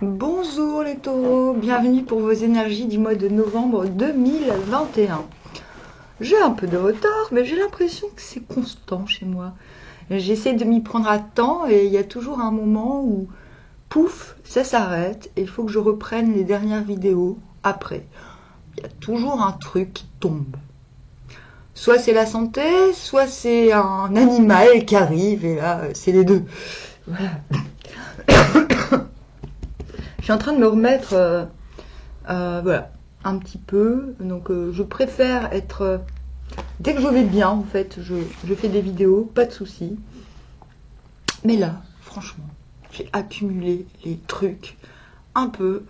Bonjour les taureaux, bienvenue pour vos énergies du mois de novembre 2021. J'ai un peu de retard, mais j'ai l'impression que c'est constant chez moi. J'essaie de m'y prendre à temps et il y a toujours un moment où, pouf, ça s'arrête et il faut que je reprenne les dernières vidéos après. Il y a toujours un truc qui tombe. Soit c'est la santé, soit c'est un animal qui arrive et là, c'est les deux. Voilà. Je suis en train de me remettre voilà, un petit peu. Donc je préfère être... dès que je vais bien, en fait, je fais des vidéos, pas de soucis. Mais là, franchement, j'ai accumulé les trucs un peu...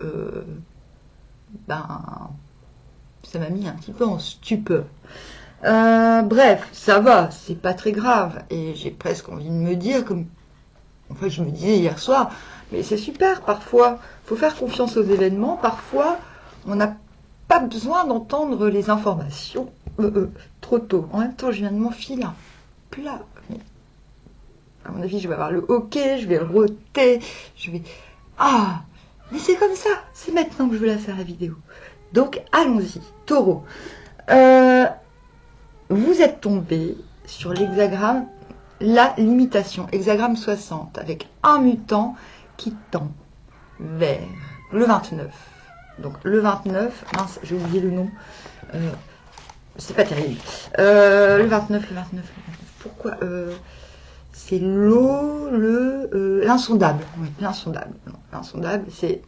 ça m'a mis un petit peu en stupeur. Bref, ça va, c'est pas très grave. Et j'ai presque envie de me dire, comme... Enfin, je me disais hier soir, mais c'est super, parfois, il faut faire confiance aux événements, parfois, on n'a pas besoin d'entendre les informations trop tôt. En même temps, je viens de m'enfiler un plat. Mais, à mon avis, je vais avoir le hoquet, je vais roter, je vais... Ah, mais c'est comme ça, c'est maintenant que je veux la faire la vidéo. Donc, allons-y, taureau. Vous êtes tombé sur l'hexagramme la limitation, hexagramme 60, avec un mutant qui tend vers le 29. Donc le 29, mince, j'ai oublié le nom, c'est pas terrible. Le 29, pourquoi c'est l'eau, l'insondable. Oui, l'insondable. L'insondable, c'est...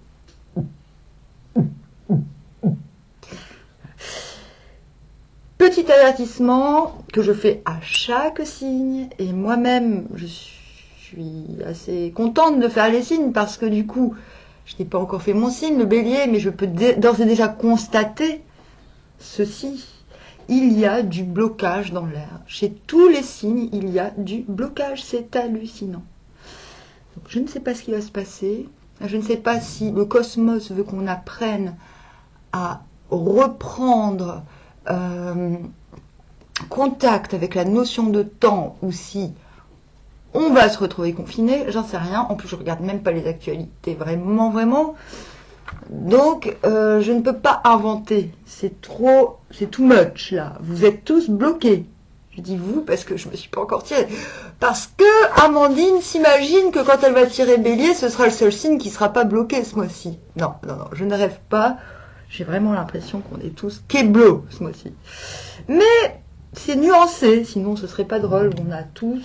Petit avertissement que je fais à chaque signe, et moi-même, je suis assez contente de faire les signes, parce que du coup, je n'ai pas encore fait mon signe, le bélier, mais je peux d'ores et déjà constater ceci. Il y a du blocage dans l'air. Chez tous les signes, il y a du blocage. C'est hallucinant. Donc, je ne sais pas ce qui va se passer. Je ne sais pas si le cosmos veut qu'on apprenne à reprendre contact avec la notion de temps, ou si on va se retrouver confiné, j'en sais rien. En plus, je regarde même pas les actualités, vraiment. Donc, je ne peux pas inventer. C'est too much, là. Vous êtes tous bloqués. Je dis vous, parce que je me suis pas encore tirée. Parce que Amandine s'imagine que quand elle va tirer bélier, ce sera le seul signe qui sera pas bloqué ce mois-ci. Non, je ne rêve pas. J'ai vraiment l'impression qu'on est tous keblo ce mois-ci. Mais c'est nuancé, sinon ce serait pas drôle. On a tous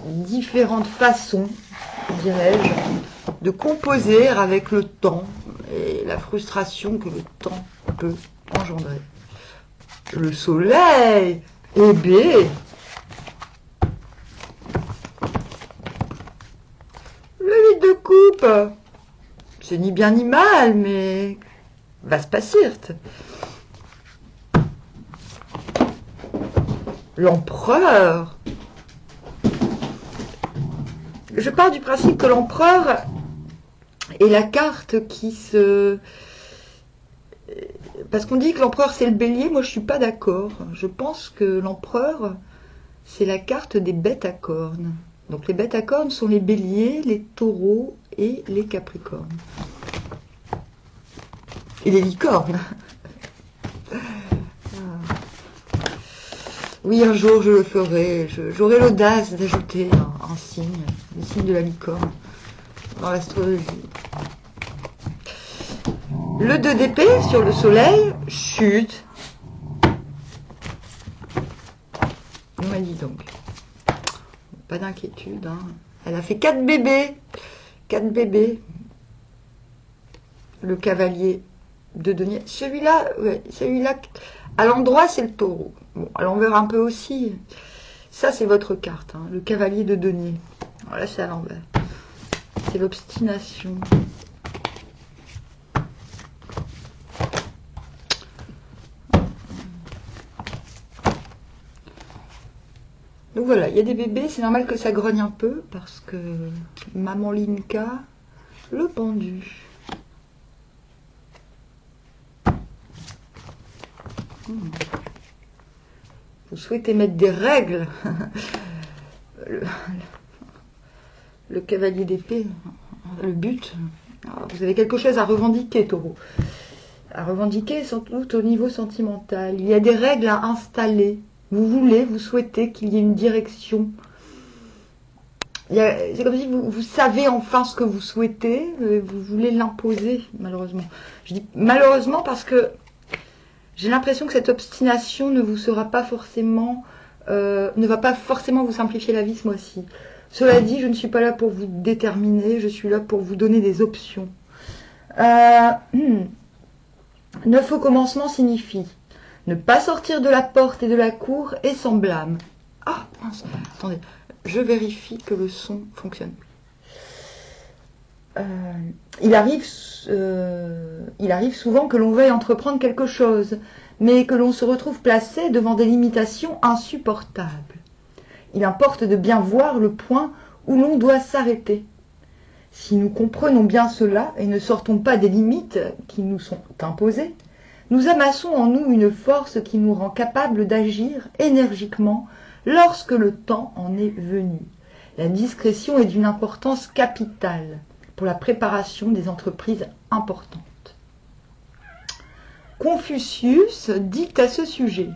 différentes façons, dirais-je, de composer avec le temps et la frustration que le temps peut engendrer. Le soleil, eh bien, le 8 de coupe, c'est ni bien ni mal, mais va se passer. L'empereur. Je pars du principe que l'empereur est la carte qui se... Parce qu'on dit que l'empereur c'est le bélier, moi je suis pas d'accord. Je pense que l'empereur c'est la carte des bêtes à cornes. Donc les bêtes à cornes sont les béliers, les taureaux et les capricornes. Et les licornes. Oui, un jour je le ferai. J'aurai l'audace d'ajouter un signe, le signe de la licorne, dans l'astrologie. Le 2 d'épée sur le soleil, chute. On m'a dit donc. Pas d'inquiétude. Hein. Elle a fait 4 bébés. 4 bébés. Le cavalier de denier. Celui-là, ouais, celui-là, à l'endroit, c'est le taureau. Bon, à l'envers un peu aussi. Ça, c'est votre carte, hein, le cavalier de denier. Voilà, c'est à l'envers. C'est l'obstination. Donc voilà, il y a des bébés, c'est normal que ça grogne un peu, parce que maman Linka, le pendu. Vous souhaitez mettre des règles. Le cavalier d'épée, le but, Alors, vous avez quelque chose à revendiquer, Taureau. À revendiquer, surtout au niveau sentimental. Il y a des règles à installer. Vous souhaitez qu'il y ait une direction. C'est comme si vous savez enfin ce que vous souhaitez, vous voulez l'imposer, malheureusement. Je dis malheureusement parce que j'ai l'impression que cette obstination ne vous sera pas forcément, ne va pas forcément vous simplifier la vie ce mois-ci. Cela dit, je ne suis pas là pour vous déterminer, je suis là pour vous donner des options. 9 au commencement signifie ne pas sortir de la porte et de la cour et sans blâme. Ah, mince, attendez. Je vérifie que le son fonctionne. Il arrive souvent que l'on veuille entreprendre quelque chose, mais que l'on se retrouve placé devant des limitations insupportables. Il importe de bien voir le point où l'on doit s'arrêter. Si nous comprenons bien cela et ne sortons pas des limites qui nous sont imposées, nous amassons en nous une force qui nous rend capables d'agir énergiquement lorsque le temps en est venu. La discrétion est d'une importance capitale pour la préparation des entreprises importantes. Confucius dit à ce sujet: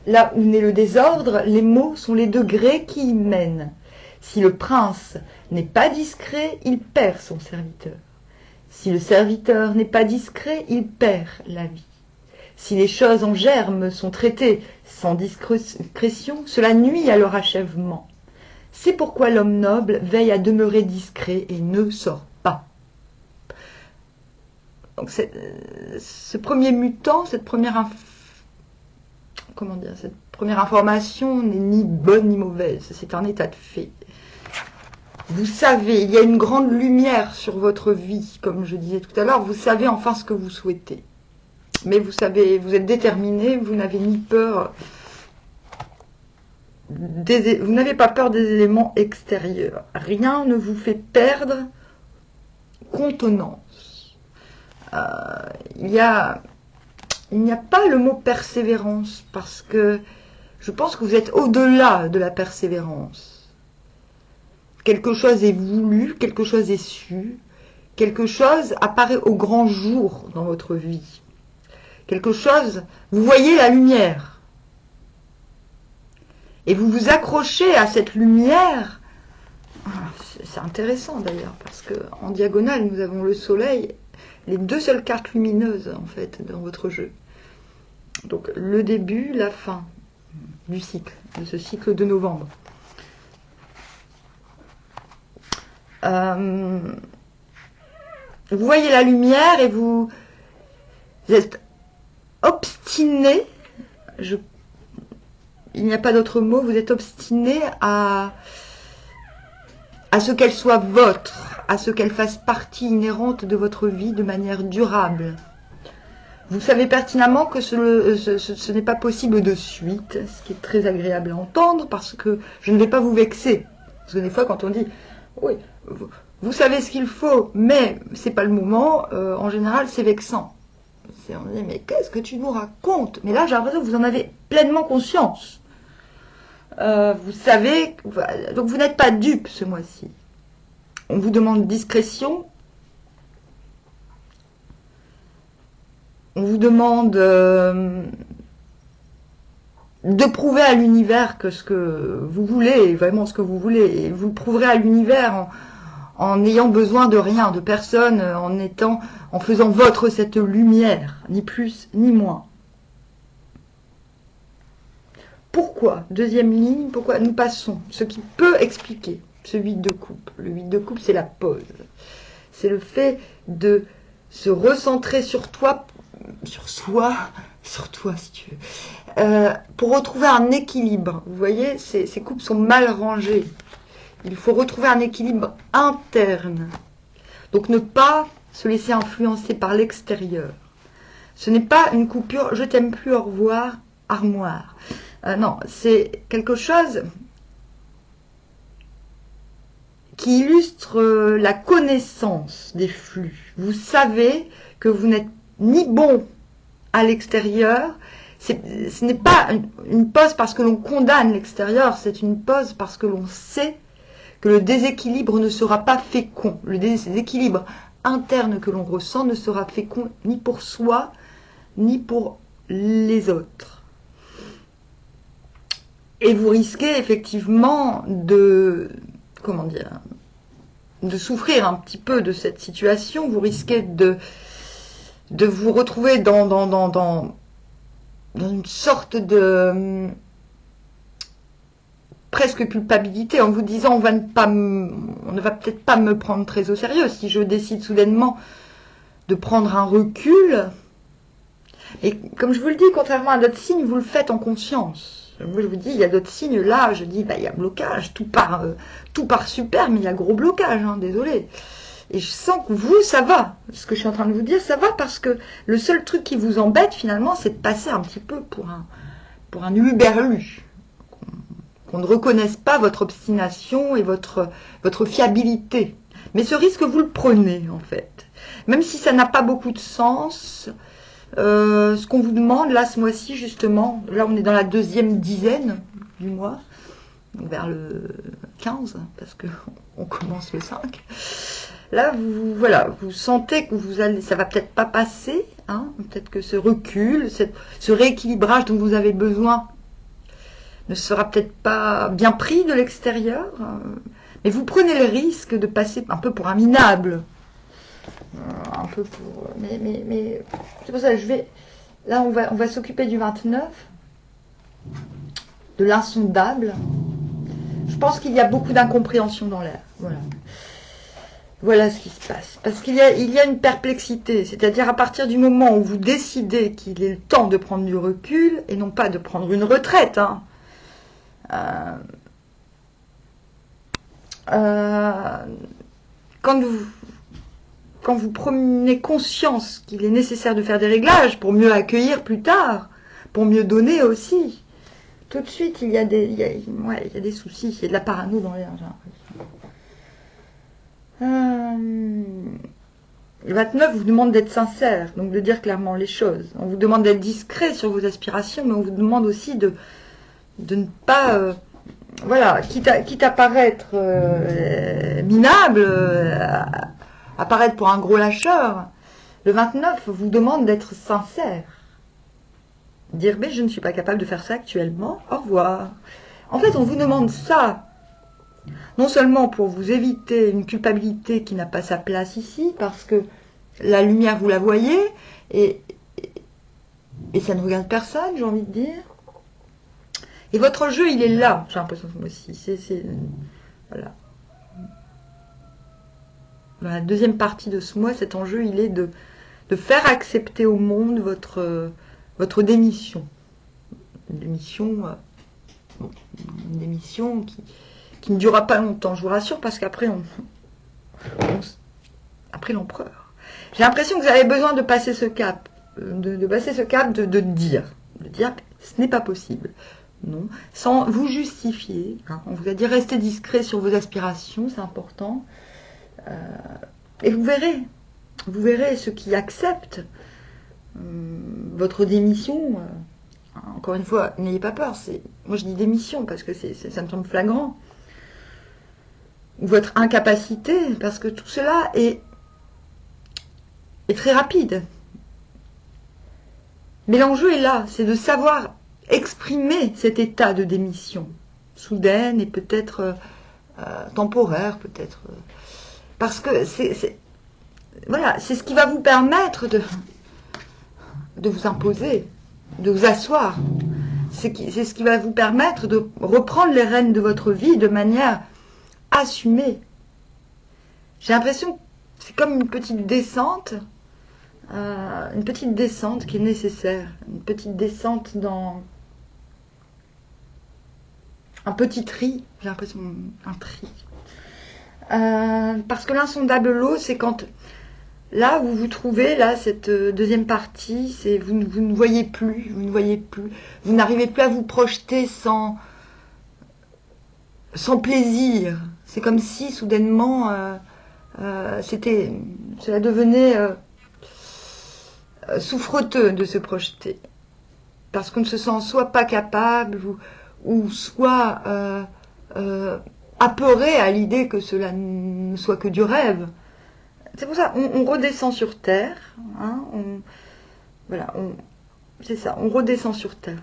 là où naît le désordre, les mots sont les degrés qui y mènent. Si le prince n'est pas discret, il perd son serviteur. Si le serviteur n'est pas discret, il perd la vie. Si les choses en germe sont traitées sans discrétion, cela nuit à leur achèvement. C'est pourquoi l'homme noble veille à demeurer discret et ne sort pas. Donc ce premier mutant, cette première information n'est ni bonne ni mauvaise, c'est un état de fait. Vous savez, il y a une grande lumière sur votre vie, comme je disais tout à l'heure, vous savez enfin ce que vous souhaitez. Mais vous savez, vous êtes déterminé, vous n'avez ni peur, vous n'avez pas peur des éléments extérieurs. Rien ne vous fait perdre contenance. Il n'y a pas le mot persévérance, parce que je pense que vous êtes au-delà de la persévérance. Quelque chose est voulu, quelque chose est su, quelque chose apparaît au grand jour dans votre vie. Quelque chose, vous voyez la lumière. Et vous vous accrochez à cette lumière. C'est intéressant d'ailleurs, parce qu'en diagonale, nous avons le soleil, les deux seules cartes lumineuses en fait dans votre jeu. Donc le début, la fin du cycle, de ce cycle de novembre. Vous voyez la lumière et vous êtes obstiné, il n'y a pas d'autre mot, vous êtes obstiné à ce qu'elle soit votre, à ce qu'elle fasse partie inhérente de votre vie de manière durable. Vous savez pertinemment que ce n'est pas possible de suite, ce qui est très agréable à entendre, parce que je ne vais pas vous vexer. Parce que des fois, quand on dit, oui, vous savez ce qu'il faut, mais c'est pas le moment, en général, c'est vexant. On dit, mais qu'est-ce que tu nous racontes? Mais là, j'ai l'impression que vous en avez pleinement conscience. Vous savez, donc vous n'êtes pas dupe ce mois-ci. On vous demande discrétion. On vous demande de prouver à l'univers que ce que vous voulez, vraiment ce que vous voulez, et vous le prouverez à l'univers en n'ayant besoin de rien, de personne, en faisant votre cette lumière, ni plus ni moins. Pourquoi? Deuxième ligne, pourquoi nous passons? Ce qui peut expliquer ce 8 de coupe. Le 8 de coupe, c'est la pause. C'est le fait de se recentrer sur toi, sur toi si tu veux, pour retrouver un équilibre. Vous voyez, ces coupes sont mal rangées. Il faut retrouver un équilibre interne. Donc ne pas se laisser influencer par l'extérieur. Ce n'est pas une coupure, je t'aime plus, au revoir, armoire. Non, c'est quelque chose qui illustre la connaissance des flux. Vous savez que vous n'êtes ni bon à l'extérieur. Ce n'est pas une pause parce que l'on condamne l'extérieur, c'est une pause parce que l'on sait que le déséquilibre ne sera pas fécond. Le déséquilibre interne que l'on ressent ne sera fécond ni pour soi, ni pour les autres. Et vous risquez effectivement de, comment dire, de souffrir un petit peu de cette situation. Vous risquez de vous retrouver dans une sorte de presque culpabilité, en vous disant on ne va peut-être pas me prendre très au sérieux si je décide soudainement de prendre un recul. Et comme je vous le dis, contrairement à d'autres signes, vous le faites en conscience. Moi je vous dis, il y a d'autres signes là, je dis il y a blocage, tout part super, mais il y a gros blocage, hein, désolé. Et je sens que vous, ça va. Ce que je suis en train de vous dire, ça va, parce que le seul truc qui vous embête finalement, c'est de passer un petit peu pour un hurluberlu. Qu'on ne reconnaisse pas votre obstination et votre fiabilité. Mais ce risque, vous le prenez, en fait. Même si ça n'a pas beaucoup de sens, ce qu'on vous demande, là, ce mois-ci, justement, là, on est dans la deuxième dizaine du mois, vers le 15, parce qu'on commence le 5. Là, vous sentez que ça va peut-être pas passer, hein, peut-être que ce recul, ce rééquilibrage dont vous avez besoin, ne sera peut-être pas bien pris de l'extérieur, mais vous prenez le risque de passer un peu pour un minable. Un peu pour... Mais c'est pour ça que là, on va s'occuper du 29, de l'insondable. Je pense qu'il y a beaucoup d'incompréhension dans l'air. Voilà ce qui se passe. Parce qu'il y a une perplexité. C'est-à-dire à partir du moment où vous décidez qu'il est le temps de prendre du recul, et non pas de prendre une retraite, hein, quand vous prenez conscience qu'il est nécessaire de faire des réglages pour mieux accueillir plus tard, pour mieux donner aussi, tout de suite il y a des soucis, il y a de la parano dans l'air, j'ai l'impression. Le 29 vous demande d'être sincère, donc de dire clairement les choses. On vous demande d'être discret sur vos aspirations, mais on vous demande aussi de ne pas, quitte à paraître minable, apparaître pour un gros lâcheur, le 29 vous demande d'être sincère. Dire, mais je ne suis pas capable de faire ça actuellement, au revoir. En fait, on vous demande ça, non seulement pour vous éviter une culpabilité qui n'a pas sa place ici, parce que la lumière, vous la voyez, et ça ne regarde personne, j'ai envie de dire. Et votre jeu, il est là, j'ai l'impression que moi aussi. Voilà. Dans la deuxième partie de ce mois, cet enjeu, il est de faire accepter au monde votre démission. Une démission qui ne durera pas longtemps, je vous rassure, parce qu'après, après l'empereur. J'ai l'impression que vous avez besoin de passer ce cap, de dire, ce n'est pas possible. Non, sans vous justifier. Hein. On vous a dit restez discret sur vos aspirations, c'est important. Et vous verrez ceux qui acceptent votre démission. Encore une fois, n'ayez pas peur. Moi je dis démission parce que ça me semble flagrant. Ou votre incapacité, parce que tout cela est très rapide. Mais l'enjeu est là, c'est de savoir exprimer cet état de démission, soudaine et peut-être temporaire, peut-être. Parce que c'est ce qui va vous permettre de vous imposer, de vous asseoir. C'est ce qui va vous permettre de reprendre les rênes de votre vie de manière assumée. J'ai l'impression que c'est comme une petite descente qui est nécessaire, une petite descente dans un petit tri, j'ai l'impression, un tri. Parce que l'insondable lot, c'est quand, là, vous vous trouvez, là, cette deuxième partie, c'est vous ne voyez plus, vous n'arrivez plus à vous projeter sans plaisir. C'est comme si, soudainement, cela devenait souffreteux de se projeter. Parce qu'on ne se sent soit pas capable, ou soit apeuré à l'idée que cela ne soit que du rêve. C'est pour ça, on redescend sur Terre. Hein, voilà, c'est ça, on redescend sur Terre.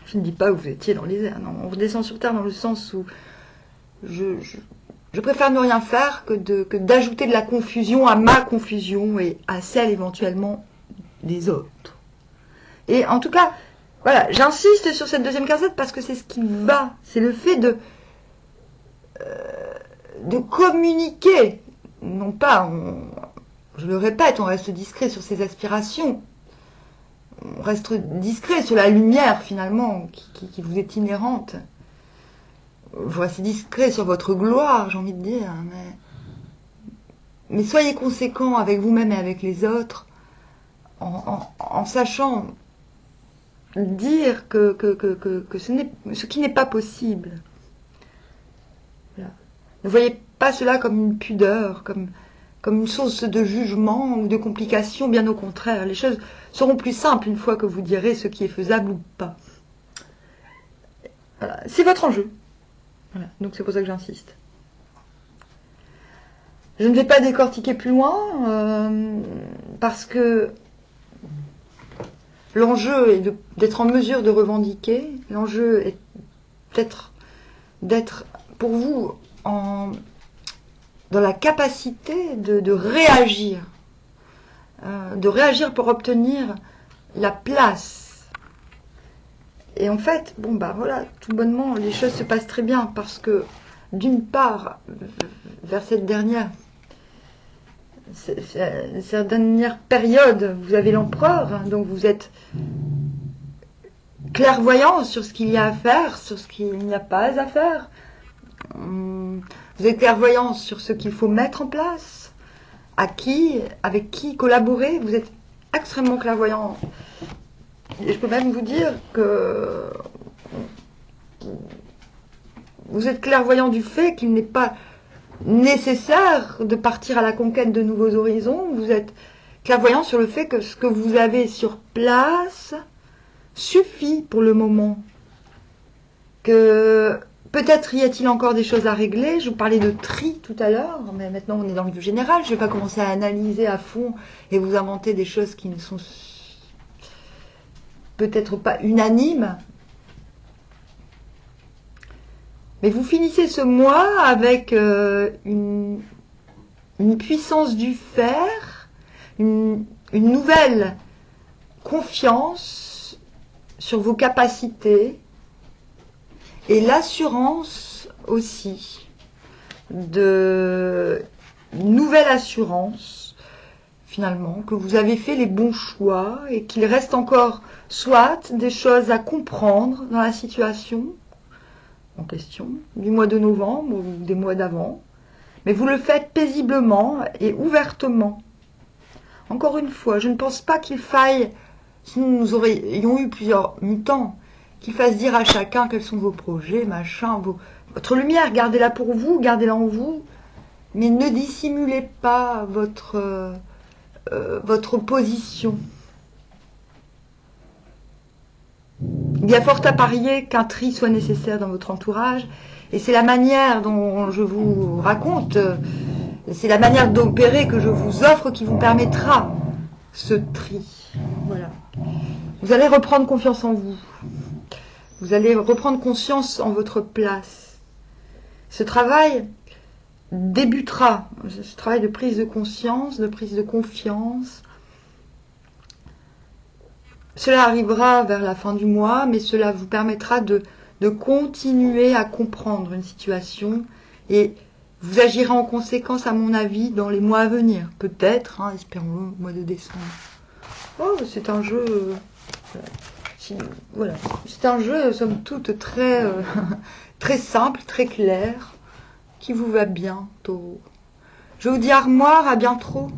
Je ne dis pas que vous étiez dans les airs, non, on redescend sur Terre dans le sens où je préfère ne rien faire que d'ajouter de la confusion à ma confusion et à celle éventuellement des autres. Et en tout cas, voilà, j'insiste sur cette deuxième casette parce que c'est ce qui va, c'est le fait de communiquer. Non pas, je le répète, on reste discret sur ses aspirations. On reste discret sur la lumière finalement qui vous est inhérente. Vous restez discret sur votre gloire, j'ai envie de dire. Mais soyez conséquent avec vous-même et avec les autres en sachant dire que ce qui n'est pas possible. Voilà. Ne voyez pas cela comme une pudeur, comme une source de jugement ou de complication, bien au contraire. Les choses seront plus simples une fois que vous direz ce qui est faisable ou pas. Voilà. C'est votre enjeu. Voilà. Donc c'est pour ça que j'insiste. Je ne vais pas décortiquer plus loin, parce que l'enjeu est d'être en mesure de revendiquer. L'enjeu est peut-être d'être pour vous dans la capacité de réagir. De réagir pour obtenir la place. Et en fait, bon bah voilà, tout bonnement, les choses se passent très bien parce que d'une part, vers cette dernière période, vous avez l'empereur, hein, donc vous êtes clairvoyant sur ce qu'il y a à faire, sur ce qu'il n'y a pas à faire. Vous êtes clairvoyant sur ce qu'il faut mettre en place, avec qui collaborer. Vous êtes extrêmement clairvoyant. Et je peux même vous dire que vous êtes clairvoyant du fait qu'il n'est pas nécessaire de partir à la conquête de nouveaux horizons. Vous êtes clairvoyant sur le fait que ce que vous avez sur place suffit pour le moment. Que peut-être y a-t-il encore des choses à régler. Je vous parlais de tri tout à l'heure, mais maintenant on est dans le vue général. Je ne vais pas commencer à analyser à fond et vous inventer des choses qui ne sont peut-être pas unanimes. Mais vous finissez ce mois avec une puissance du fer, une nouvelle confiance sur vos capacités et l'assurance aussi une nouvelle assurance finalement que vous avez fait les bons choix et qu'il reste encore soit des choses à comprendre dans la situation en question, du mois de novembre ou des mois d'avant, mais vous le faites paisiblement et ouvertement. Encore une fois, je ne pense pas qu'il faille, sinon nous aurions eu plusieurs mutants, qu'il fasse dire à chacun quels sont vos projets, machin, votre lumière, gardez-la pour vous, gardez-la en vous, mais ne dissimulez pas votre position. Il y a fort à parier qu'un tri soit nécessaire dans votre entourage, et c'est la manière dont je vous raconte, c'est la manière d'opérer que je vous offre qui vous permettra ce tri. Voilà. Vous allez reprendre confiance en vous. Vous allez reprendre conscience en votre place. Ce travail débutera, ce travail de prise de conscience, de prise de confiance. Cela arrivera vers la fin du mois, mais cela vous permettra de continuer à comprendre une situation et vous agirez en conséquence, à mon avis, dans les mois à venir. Peut-être, hein, espérons-le, au mois de décembre. Oh, c'est un jeu... voilà. C'est un jeu, somme toute, très, très simple, très clair, qui vous va bien, taureau. Je vous dis armoire, à bientôt.